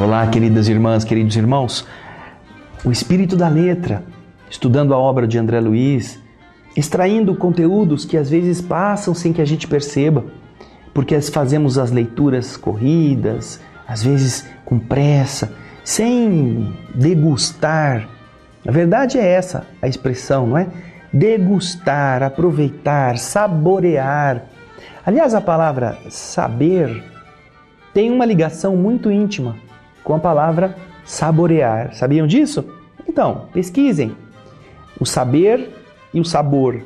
Olá, queridas irmãs, queridos irmãos. O espírito da letra, estudando a obra de André Luiz, extraindo conteúdos que às vezes passam sem que a gente perceba, porque fazemos as leituras corridas, às vezes com pressa, sem degustar. A verdade é essa a expressão, não é? Degustar, aproveitar, saborear. Aliás, a palavra saber tem uma ligação muito íntima com a palavra saborear. Sabiam disso? Então, pesquisem. O saber e o sabor.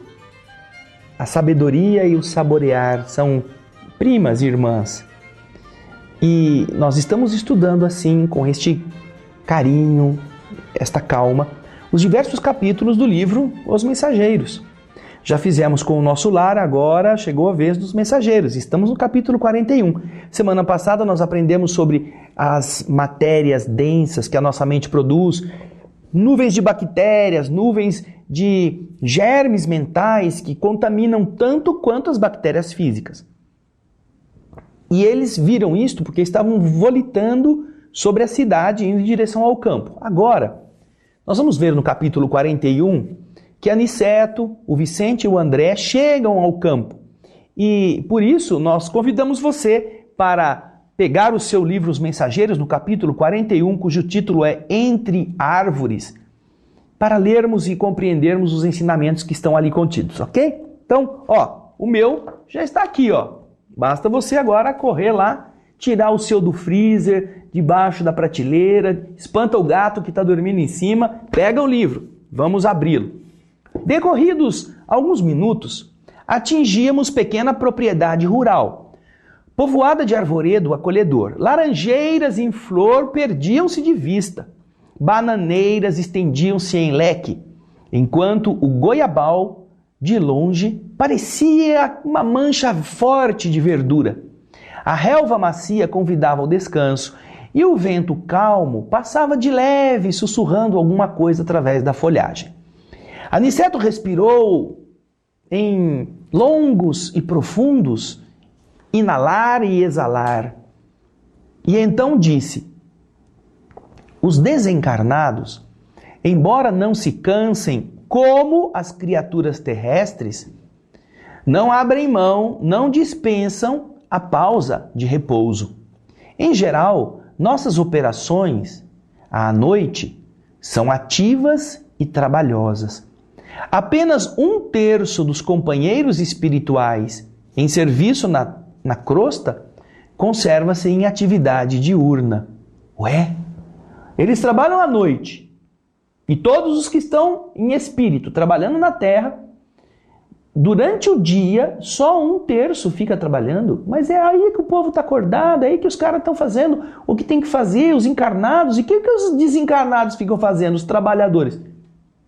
A sabedoria e o saborear são primas irmãs. E nós estamos estudando assim, com este carinho, esta calma, os diversos capítulos do livro Os Mensageiros. Já fizemos com o Nosso Lar, agora chegou a vez dos Mensageiros. Estamos no capítulo 41. Semana passada nós aprendemos sobre as matérias densas que a nossa mente produz, nuvens de bactérias, nuvens de germes mentais que contaminam tanto quanto as bactérias físicas. E eles viram isto porque estavam volitando sobre a cidade, indo em direção ao campo. Agora, nós vamos ver no capítulo 41 que Aniceto, o Vicente e o André chegam ao campo. E por isso nós convidamos você para pegar o seu livro Os Mensageiros, no capítulo 41, cujo título é Entre Árvores, para lermos e compreendermos os ensinamentos que estão ali contidos, ok? Então, o meu já está aqui, Basta você agora correr lá, tirar o seu do freezer, debaixo da prateleira, espanta o gato que está dormindo em cima, pega o livro, vamos abri-lo. Decorridos alguns minutos, atingíamos pequena propriedade rural, povoada de arvoredo acolhedor. Laranjeiras em flor perdiam-se de vista, bananeiras estendiam-se em leque, enquanto o goiabal, de longe, parecia uma mancha forte de verdura. A relva macia convidava ao descanso e o vento calmo passava de leve, sussurrando alguma coisa através da folhagem. Aniceto respirou em longos e profundos, inalar e exalar. E então disse: os desencarnados, embora não se cansem como as criaturas terrestres, não abrem mão, não dispensam a pausa de repouso. Em geral, nossas operações à noite são ativas e trabalhosas. Apenas 1/3 dos companheiros espirituais em serviço na crosta conserva-se em atividade diurna. Ué? Eles trabalham à noite. E todos os que estão em espírito, trabalhando na terra, durante o dia, só 1/3 fica trabalhando. Mas é aí que o povo está acordado, é aí que os caras estão fazendo o que tem que fazer, os encarnados. E o que os desencarnados ficam fazendo, os trabalhadores?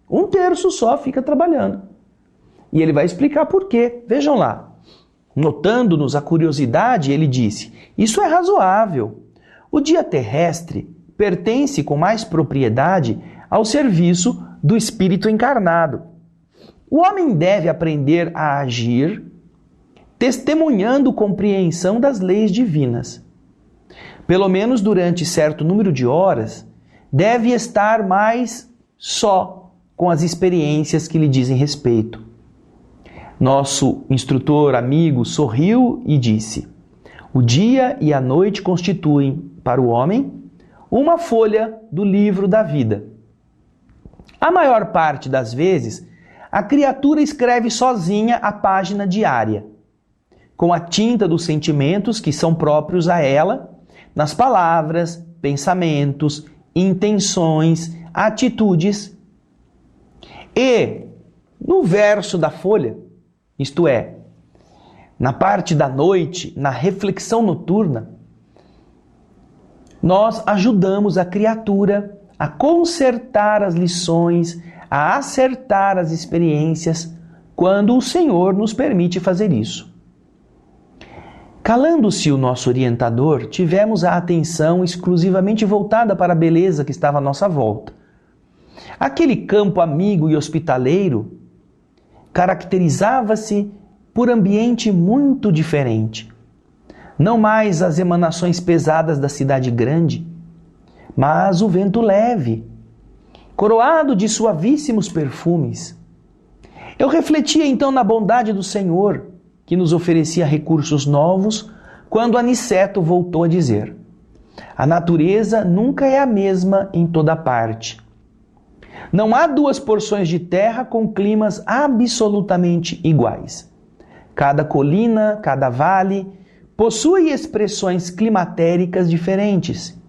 1/3 só fica trabalhando. E ele vai explicar por quê. Vejam lá. Notando-nos a curiosidade, ele disse: isso é razoável. O dia terrestre pertence com mais propriedade ao serviço do espírito encarnado. O homem deve aprender a agir testemunhando compreensão das leis divinas. Pelo menos durante certo número de horas, deve estar mais só com as experiências que lhe dizem respeito. Nosso instrutor amigo sorriu e disse: o dia e a noite constituem, para o homem, uma folha do livro da vida. A maior parte das vezes, a criatura escreve sozinha a página diária, com a tinta dos sentimentos que são próprios a ela, nas palavras, pensamentos, intenções, atitudes. E no verso da folha, isto é, na parte da noite, na reflexão noturna, nós ajudamos a criatura a consertar as lições, a acertar as experiências, quando o Senhor nos permite fazer isso. Calando-se o nosso orientador, tivemos a atenção exclusivamente voltada para a beleza que estava à nossa volta. Aquele campo amigo e hospitaleiro caracterizava-se por ambiente muito diferente. Não mais as emanações pesadas da cidade grande, mas o vento leve, coroado de suavíssimos perfumes. Eu refletia então na bondade do Senhor, que nos oferecia recursos novos, quando Aniceto voltou a dizer: a natureza nunca é a mesma em toda parte. Não há duas porções de terra com climas absolutamente iguais. Cada colina, cada vale, possui expressões climatéricas diferentes.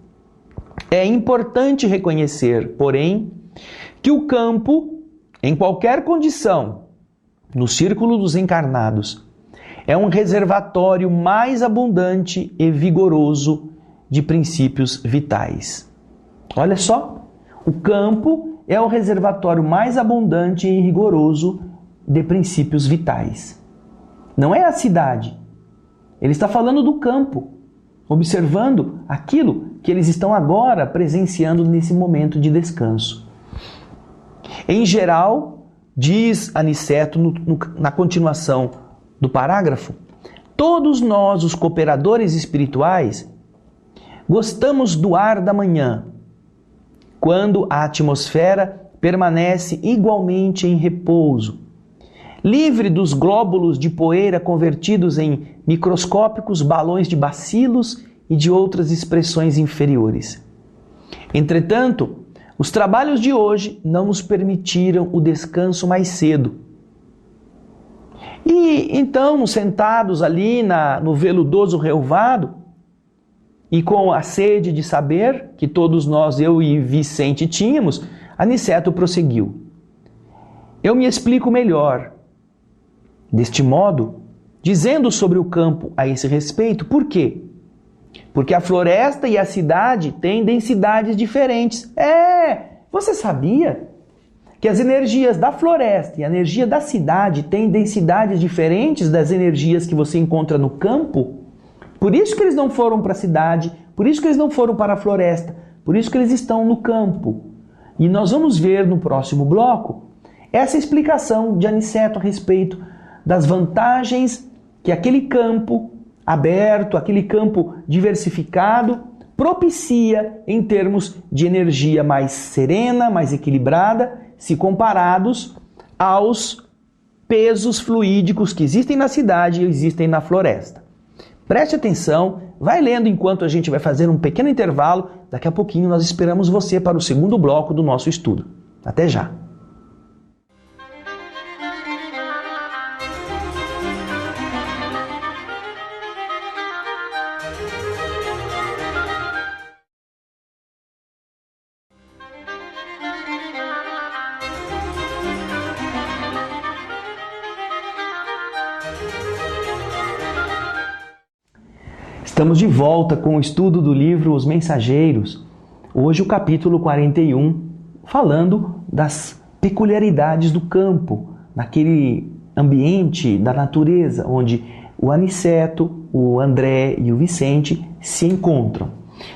É importante reconhecer, porém, que o campo, em qualquer condição, no círculo dos encarnados, é um reservatório mais abundante e vigoroso de princípios vitais. Olha só, o campo é o reservatório mais abundante e rigoroso de princípios vitais. Não é a cidade. Ele está falando do campo, observando aquilo que eles estão agora presenciando nesse momento de descanso. Em geral, diz Aniceto na continuação do parágrafo, todos nós, os cooperadores espirituais, gostamos do ar da manhã, quando a atmosfera permanece igualmente em repouso, livre dos glóbulos de poeira convertidos em microscópicos balões de bacilos e de outras expressões inferiores. Entretanto, os trabalhos de hoje não nos permitiram o descanso mais cedo. E então, sentados ali no veludoso relvado, e com a sede de saber que todos nós, eu e Vicente, tínhamos, Aniceto prosseguiu: eu me explico melhor. Deste modo, dizendo sobre o campo a esse respeito, por quê? Porque a floresta e a cidade têm densidades diferentes. Você sabia que as energias da floresta e a energia da cidade têm densidades diferentes das energias que você encontra no campo? Por isso que eles não foram para a cidade, por isso que eles não foram para a floresta, por isso que eles estão no campo. E nós vamos ver no próximo bloco essa explicação de Aniceto a respeito das vantagens que aquele campo aberto, aquele campo diversificado, propicia em termos de energia mais serena, mais equilibrada, se comparados aos pesos fluídicos que existem na cidade e existem na floresta. Preste atenção, vai lendo enquanto a gente vai fazer um pequeno intervalo. Daqui a pouquinho nós esperamos você para o segundo bloco do nosso estudo. Até já! Estamos de volta com o estudo do livro Os Mensageiros. Hoje o capítulo 41, falando das peculiaridades do campo, naquele ambiente da natureza, onde o Aniceto, o André e o Vicente se encontram.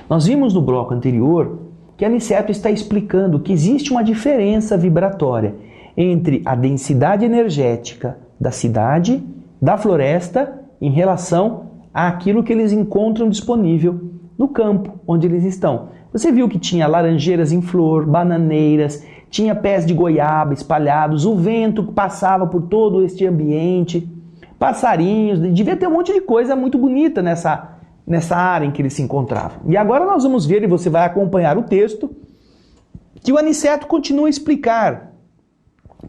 Nós vimos no bloco anterior que Aniceto está explicando que existe uma diferença vibratória entre a densidade energética da cidade, da floresta, em relação àquilo que eles encontram disponível no campo onde eles estão. Você viu que tinha laranjeiras em flor, bananeiras, tinha pés de goiaba espalhados, o vento passava por todo este ambiente, passarinhos, devia ter um monte de coisa muito bonita nessa área em que eles se encontravam. E agora nós vamos ver, e você vai acompanhar o texto, que o Aniceto continua a explicar,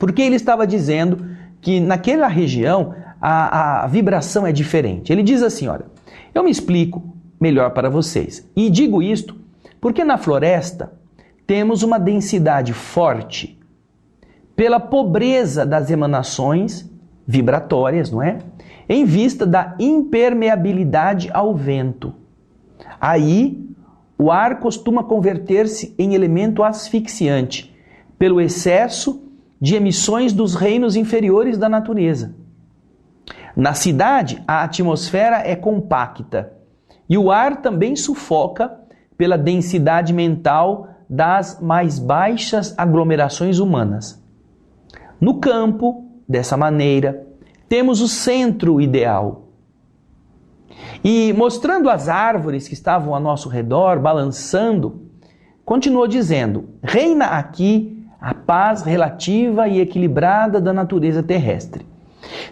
porque ele estava dizendo que naquela região a vibração é diferente. Ele diz assim, olha, eu me explico melhor para vocês. E digo isto porque na floresta temos uma densidade forte pela pobreza das emanações vibratórias, não é? Em vista da impermeabilidade ao vento. Aí, o ar costuma converter-se em elemento asfixiante pelo excesso de emissões dos reinos inferiores da natureza. Na cidade, a atmosfera é compacta e o ar também sufoca pela densidade mental das mais baixas aglomerações humanas. No campo, dessa maneira, temos o centro ideal. E mostrando as árvores que estavam ao nosso redor, balançando, continuou dizendo: reina aqui a paz relativa e equilibrada da natureza terrestre.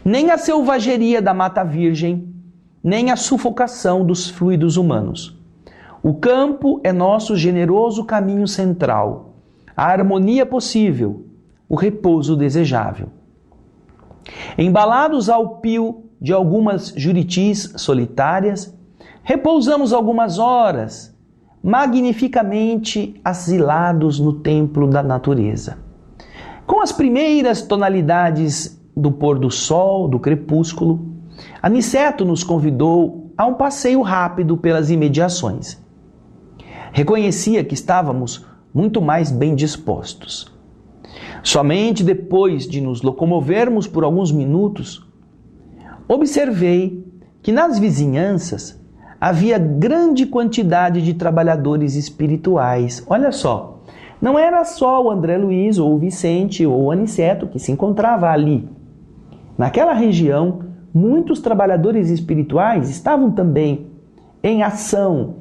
Nem a selvageria da mata virgem, nem a sufocação dos fluidos humanos. O campo é nosso generoso caminho central, a harmonia possível, o repouso desejável. Embalados ao pio de algumas juritis solitárias, repousamos algumas horas, magnificamente asilados no templo da natureza. Com as primeiras tonalidades do pôr do sol, do crepúsculo, Aniceto nos convidou a um passeio rápido pelas imediações. Reconhecia que estávamos muito mais bem dispostos. Somente depois de nos locomovermos por alguns minutos, observei que nas vizinhanças havia grande quantidade de trabalhadores espirituais. Olha só, não era só o André Luiz, ou o Vicente, ou o Aniceto que se encontrava ali. Naquela região, muitos trabalhadores espirituais estavam também em ação,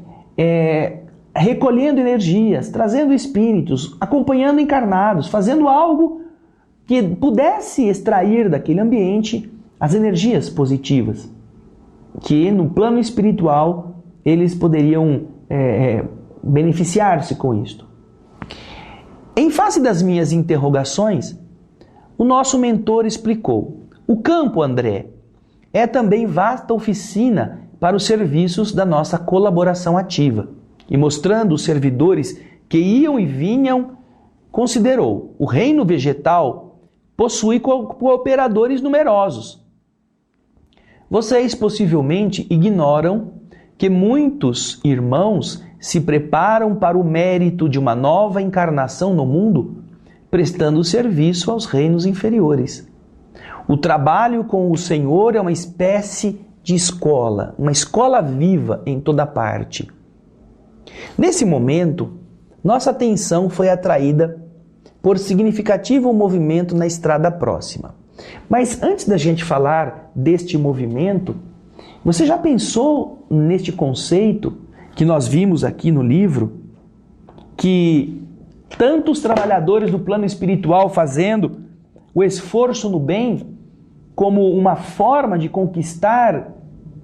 recolhendo energias, trazendo espíritos, acompanhando encarnados, fazendo algo que pudesse extrair daquele ambiente as energias positivas, que no plano espiritual eles poderiam beneficiar-se com isto. Em face das minhas interrogações, o nosso mentor explicou: o campo, André, é também vasta oficina para os serviços da nossa colaboração ativa. E mostrando os servidores que iam e vinham, considerou: o reino vegetal possui cooperadores numerosos. Vocês possivelmente ignoram que muitos irmãos se preparam para o mérito de uma nova encarnação no mundo, prestando serviço aos reinos inferiores. O trabalho com o Senhor é uma espécie de escola, uma escola viva em toda parte. Nesse momento, nossa atenção foi atraída por significativo movimento na estrada próxima. Mas antes da gente falar deste movimento, você já pensou neste conceito que nós vimos aqui no livro, que tantos trabalhadores do plano espiritual fazendo o esforço no bem como uma forma de conquistar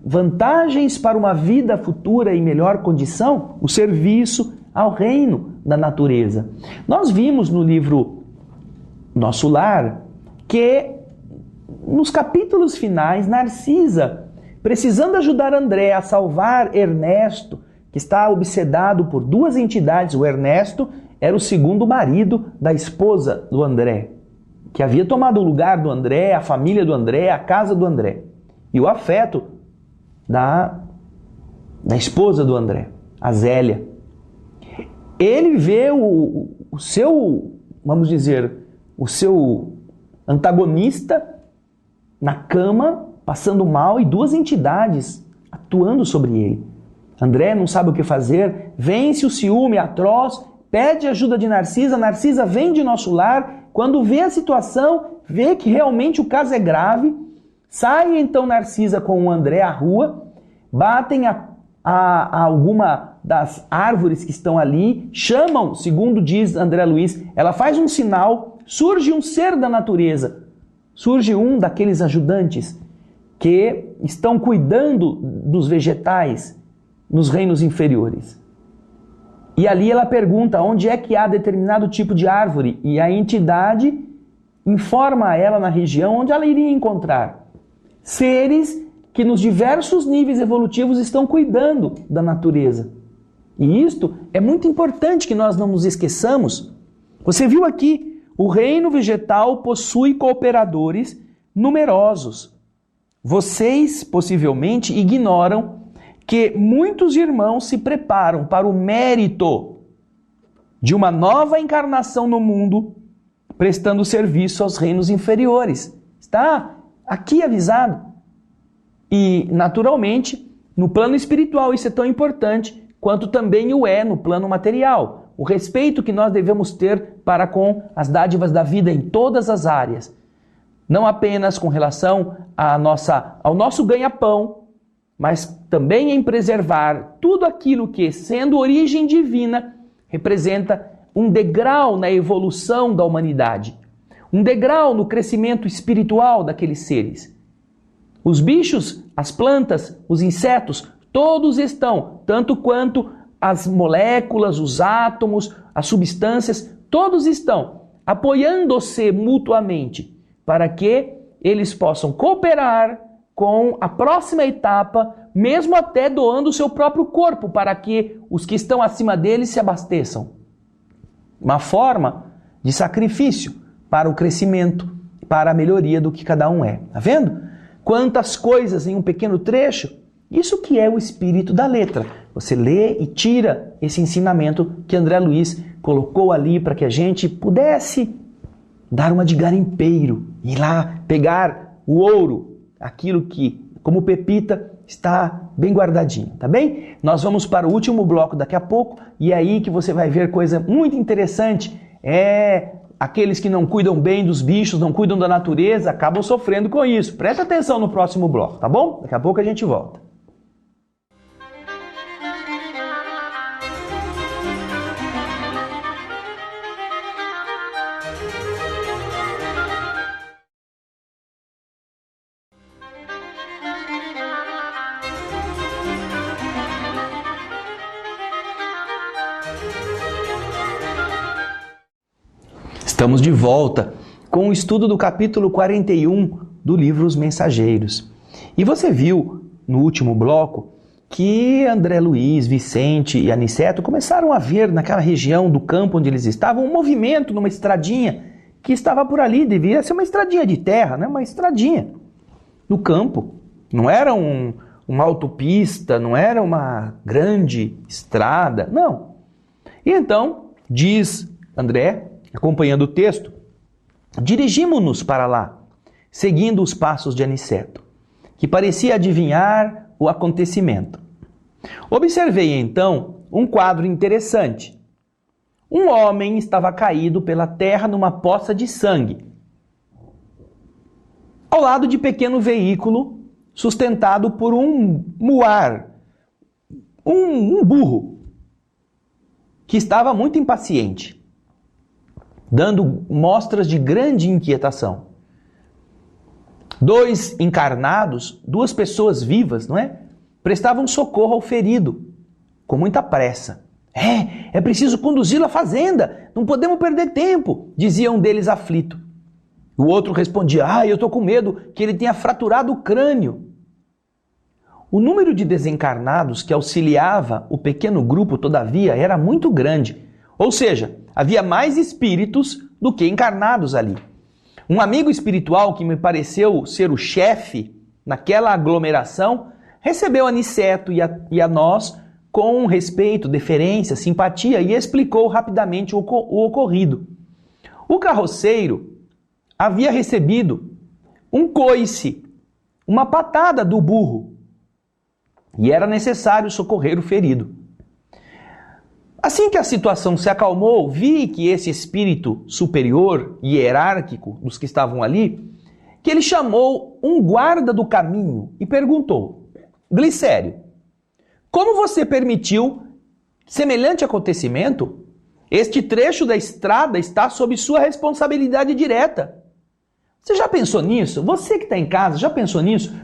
vantagens para uma vida futura em melhor condição? O serviço ao reino da natureza. Nós vimos no livro Nosso Lar que nos capítulos finais, Narcisa, precisando ajudar André a salvar Ernesto, que está obsedado por duas entidades. O Ernesto era o segundo marido da esposa do André, que havia tomado o lugar do André, a família do André, a casa do André. E o afeto da esposa do André, a Zélia. Ele vê o seu, vamos dizer, o seu antagonista na cama, passando mal, e duas entidades atuando sobre ele. André não sabe o que fazer, vence o ciúme atroz, pede ajuda de Narcisa, Narcisa vem de Nosso Lar, quando vê a situação, vê que realmente o caso é grave, sai então Narcisa com o André à rua, batem a alguma das árvores que estão ali, chamam, segundo diz André Luiz, ela faz um sinal, surge um ser da natureza, surge um daqueles ajudantes que estão cuidando dos vegetais nos reinos inferiores. E ali ela pergunta onde é que há determinado tipo de árvore, e a entidade informa a ela na região onde ela iria encontrar seres que nos diversos níveis evolutivos estão cuidando da natureza. E isto é muito importante que nós não nos esqueçamos. Você viu aqui, o reino vegetal possui cooperadores numerosos. Vocês possivelmente ignoram que muitos irmãos se preparam para o mérito de uma nova encarnação no mundo, prestando serviço aos reinos inferiores. Está aqui avisado. E, naturalmente, no plano espiritual isso é tão importante quanto também o é no plano material. O respeito que nós devemos ter para com as dádivas da vida em todas as áreas. não apenas com relação ao nosso ganha-pão, mas também em preservar tudo aquilo que, sendo origem divina, representa um degrau na evolução da humanidade, um degrau no crescimento espiritual daqueles seres. Os bichos, as plantas, os insetos, todos estão, tanto quanto as moléculas, os átomos, as substâncias, todos estão apoiando-se mutuamente para que eles possam cooperar com a próxima etapa, mesmo até doando o seu próprio corpo para que os que estão acima deles se abasteçam. Uma forma de sacrifício para o crescimento, para a melhoria do que cada um é. Tá vendo? Quantas coisas em um pequeno trecho. Isso que é o espírito da letra. Você lê e tira esse ensinamento que André Luiz colocou ali para que a gente pudesse dar uma de garimpeiro, ir lá pegar o ouro, aquilo que, como pepita, está bem guardadinho, tá bem? Nós vamos para o último bloco daqui a pouco e é aí que você vai ver coisa muito interessante. Aqueles que não cuidam bem dos bichos, não cuidam da natureza, acabam sofrendo com isso. Presta atenção no próximo bloco, tá bom? Daqui a pouco a gente volta. Estamos de volta com o estudo do capítulo 41 do livro Os Mensageiros. E você viu no último bloco que André Luiz, Vicente e Aniceto começaram a ver naquela região do campo onde eles estavam um movimento numa estradinha que estava por ali, devia ser uma estradinha de terra, né? Uma estradinha no campo. Não era uma autopista, não era uma grande estrada, não. E então, diz André, acompanhando o texto, dirigimos-nos para lá, seguindo os passos de Aniceto, que parecia adivinhar o acontecimento. Observei então um quadro interessante. Um homem estava caído pela terra numa poça de sangue, ao lado de pequeno veículo sustentado por um muar, um burro, que estava muito impaciente, dando mostras de grande inquietação. Dois encarnados, duas pessoas vivas, não é? Prestavam socorro ao ferido, com muita pressa. É preciso conduzi-lo à fazenda, não podemos perder tempo, dizia um deles aflito. O outro respondia, eu estou com medo que ele tenha fraturado o crânio. O número de desencarnados que auxiliava o pequeno grupo, todavia, era muito grande. Ou seja, havia mais espíritos do que encarnados ali. Um amigo espiritual que me pareceu ser o chefe naquela aglomeração recebeu Aniceto e a nós com respeito, deferência, simpatia e explicou rapidamente o ocorrido. O carroceiro havia recebido um coice, uma patada do burro, e era necessário socorrer o ferido. Assim que a situação se acalmou, vi que esse espírito superior e hierárquico dos que estavam ali, que ele chamou um guarda do caminho e perguntou: Glicério, como você permitiu semelhante acontecimento? Este trecho da estrada está sob sua responsabilidade direta. Você já pensou nisso? Você que está em casa, já pensou nisso?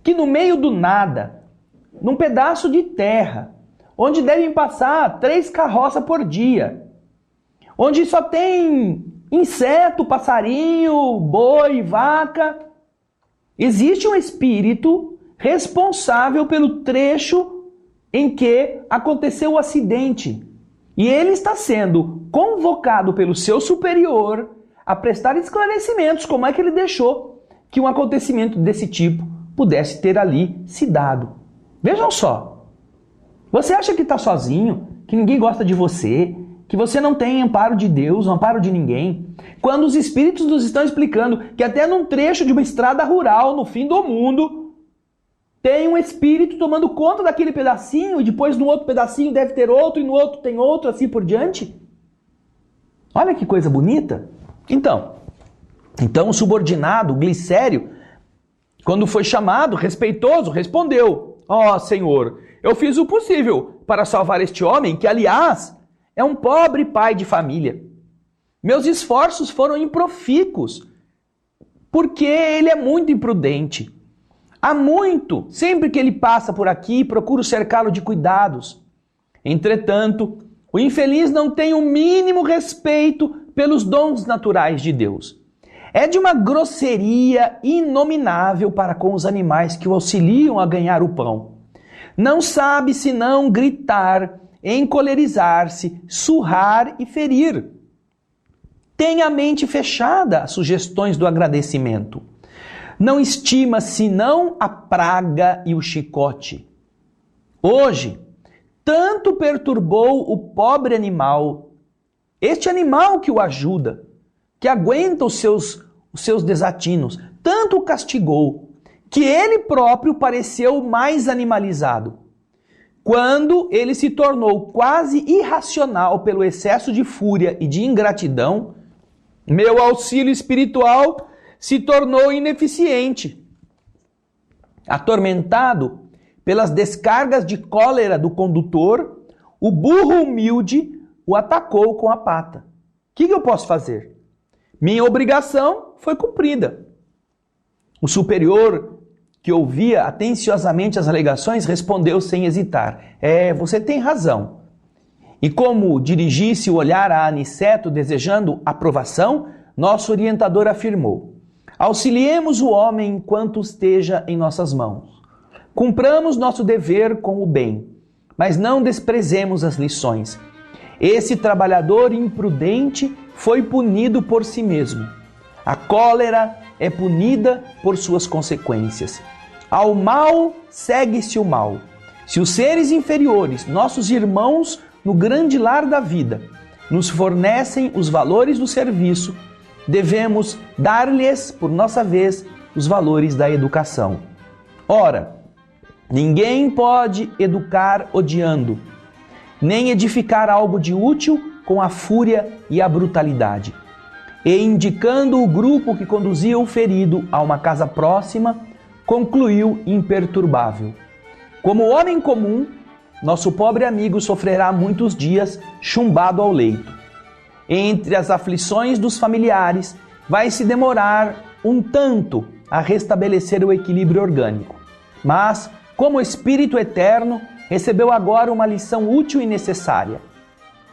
Que no meio do nada, num pedaço de terra, onde devem passar 3 carroças por dia, onde só tem inseto, passarinho, boi, vaca, existe um espírito responsável pelo trecho em que aconteceu o acidente. E ele está sendo convocado pelo seu superior a prestar esclarecimentos como é que ele deixou que um acontecimento desse tipo pudesse ter ali se dado. Vejam só. Você acha que está sozinho, que ninguém gosta de você, que você não tem amparo de Deus, amparo de ninguém? Quando os espíritos nos estão explicando que até num trecho de uma estrada rural, no fim do mundo, tem um espírito tomando conta daquele pedacinho, e depois no outro pedacinho deve ter outro, e no outro tem outro, assim por diante. Olha que coisa bonita. Então, Então o subordinado, Glicério, quando foi chamado, respeitoso, respondeu: ó Senhor, eu fiz o possível para salvar este homem, que aliás é um pobre pai de família. Meus esforços foram improfícuos, porque ele é muito imprudente. Há muito, sempre que ele passa por aqui, procuro cercá-lo de cuidados. Entretanto, o infeliz não tem o mínimo respeito pelos dons naturais de Deus. É de uma grosseria inominável para com os animais que o auxiliam a ganhar o pão. Não sabe senão gritar, encolerizar-se, surrar e ferir. Tem a mente fechada às sugestões do agradecimento. Não estima senão a praga e o chicote. Hoje, tanto perturbou o pobre animal, este animal que o ajuda, que aguenta os seus desatinos, tanto o castigou, que ele próprio pareceu mais animalizado. Quando ele se tornou quase irracional pelo excesso de fúria e de ingratidão, meu auxílio espiritual se tornou ineficiente. Atormentado pelas descargas de cólera do condutor, o burro humilde o atacou com a pata. O que eu posso fazer? Minha obrigação foi cumprida. O superior, que ouvia atenciosamente as alegações, respondeu sem hesitar: você tem razão. E como dirigisse o olhar a Aniceto desejando aprovação, nosso orientador afirmou: auxiliemos o homem enquanto esteja em nossas mãos. Cumpramos nosso dever com o bem, mas não desprezemos as lições. Esse trabalhador imprudente foi punido por si mesmo. A cólera é punida por suas consequências. Ao mal segue-se o mal. Se os seres inferiores, nossos irmãos no grande lar da vida, nos fornecem os valores do serviço, devemos dar-lhes, por nossa vez, os valores da educação. Ora, ninguém pode educar odiando, nem edificar algo de útil com a fúria e a brutalidade. E indicando o grupo que conduzia o ferido a uma casa próxima, concluiu imperturbável: como homem comum, nosso pobre amigo sofrerá muitos dias chumbado ao leito. Entre as aflições dos familiares, vai se demorar um tanto a restabelecer o equilíbrio orgânico. Mas, como espírito eterno, recebeu agora uma lição útil e necessária.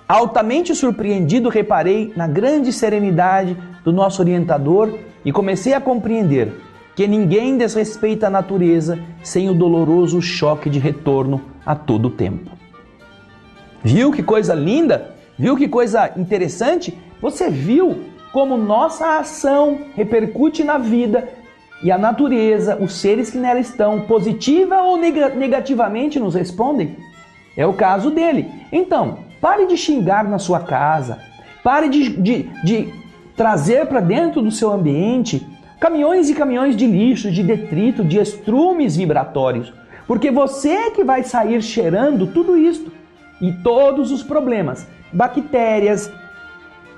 Altamente surpreendido, reparei na grande serenidade do nosso orientador e comecei a compreender que ninguém desrespeita a natureza sem o doloroso choque de retorno a todo tempo. Viu que coisa linda? Viu que coisa interessante? Você viu como nossa ação repercute na vida e a natureza, os seres que nela estão, positiva ou negativamente nos respondem? É o caso dele. Então, pare de xingar na sua casa, pare de trazer para dentro do seu ambiente caminhões e caminhões de lixo, de detrito, de estrumes vibratórios, porque você é que vai sair cheirando tudo isto e todos os problemas, bactérias,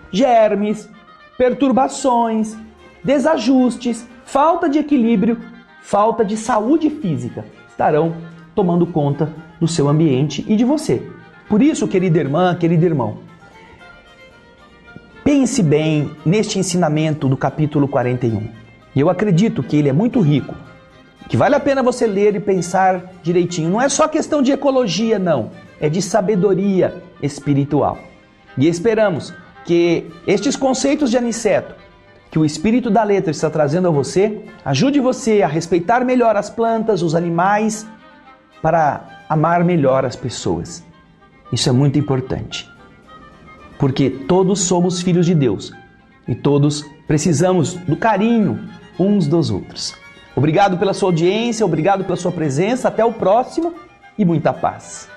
germes, perturbações, desajustes, falta de equilíbrio, falta de saúde física estarão tomando conta do seu ambiente e de você. Por isso, querida irmã, querido irmão, pense bem neste ensinamento do capítulo 41. E eu acredito que ele é muito rico, que vale a pena você ler e pensar direitinho. Não é só questão de ecologia, não. É de sabedoria espiritual. E esperamos que estes conceitos de Aniceto, que o Espírito da Letra está trazendo a você, ajude você a respeitar melhor as plantas, os animais, para amar melhor as pessoas. Isso é muito importante, porque todos somos filhos de Deus e todos precisamos do carinho uns dos outros. Obrigado pela sua audiência, obrigado pela sua presença, até o próximo e muita paz.